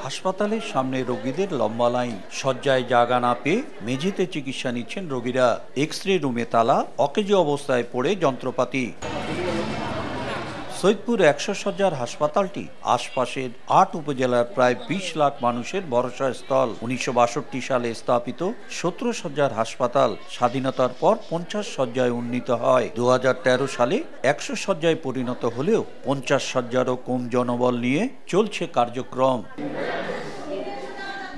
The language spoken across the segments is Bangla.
হাসপাতালের সামনে রোগীদের লম্বা লাইন, শয্যায় জায়গা না পেয়ে মেঝেতে চিকিৎসা নিচ্ছেন রোগীরা। এক্স-রে রুমে তালা, অকেজো অবস্থায় পড়ে যন্ত্রপাতি। সৈয়দপুর ১০০ শয্যার হাসপাতালটি আশপাশের ৮ উপজেলার প্রায় ২০ লাখ মানুষের ভরসা স্থল। ১৯৬২ সালে স্থাপিত ১৭ শয্যার হাসপাতাল স্বাধীনতার পর ৫০ শয্যায় উন্নীত হয়। ২০১৩ সালে ১০০ শয্যায় পরিণত হলেও ৫০ শয্যারও কম জনবল নিয়ে চলছে কার্যক্রম।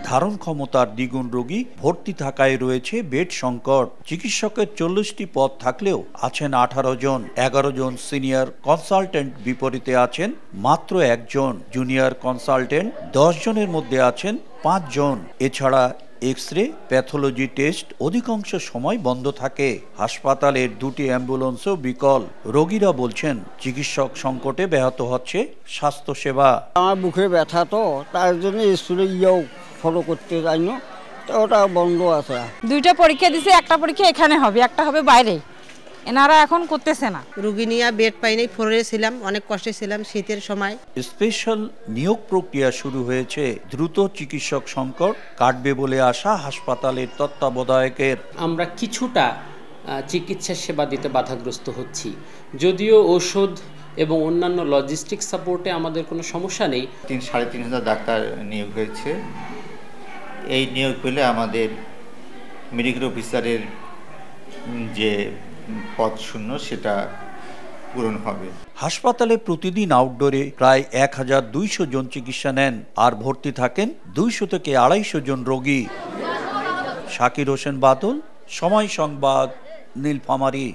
ধারণ ক্ষমতার দ্বিগুণ রোগী ভর্তি থাকায় রয়েছে বেড সংকট। চিকিৎসকের ৪০টি পদ থাকলেও আছেন ১৮ জন। ১১ জন সিনিয়র কনসালটেন্ট, বিপরীতে আছেন মাত্র ১ জন জুনিয়র কনসালটেন্ট। ১০ জনের মধ্যে আছেন ৫ জন। এছাড়া এক্স-রে, প্যাথোলজি টেস্ট অধিকাংশ সময় বন্ধ থাকে। হাসপাতালের ২টি অ্যাম্বুলেন্সও বিকল। রোগীরা বলছেন চিকিৎসক সংকটে ব্যাহত হচ্ছে স্বাস্থ্যসেবা। আমার বুকে ব্যথা, তো তার জন্য স্কুলে গিয়েও ফলো করতে যাই না, তো ওটা বন্ধ আছে। ২টা পরীক্ষা দিছে, একটা পরীক্ষা এখানে হবে, একটা হবে বাইরে। এনারা এখন করতেছে না। রোগী নিয়ে বেড পাইনি, ফ্লোরে ছিলাম, অনেক কষ্টে ছিলাম শীতের সময়। স্পেশাল নিয়োগ প্রক্রিয়া শুরু হয়েছে। দ্রুত চিকিৎসক সংকট কাটবে বলে আশা হাসপাতালের তত্ত্বাবধায়কের। আমরা কিছুটা চিকিৎসা সেবা দিতে বাধাগ্রস্ত হচ্ছি, যদিও ঔষধ এবং অন্যান্য লজিস্টিক সাপোর্টে আমাদের কোনো সমস্যা নেই। ৩,৫০০ ডাক্তার নিয়োগ হয়েছে। এই নিয়োগ পেলে আমাদের মেডিকেল অফিসারের যে পদ শূন্য সেটা পূরণ হবে। হাসপাতালে প্রতিদিন আউটডোরে প্রায় ১,২০০ জন চিকিৎসা নেন, আর ভর্তি থাকেন ২০০ থেকে ২৫০ জন রোগী। শাকির হোসেন বাদল, সময় সংবাদ, নীলফামারী।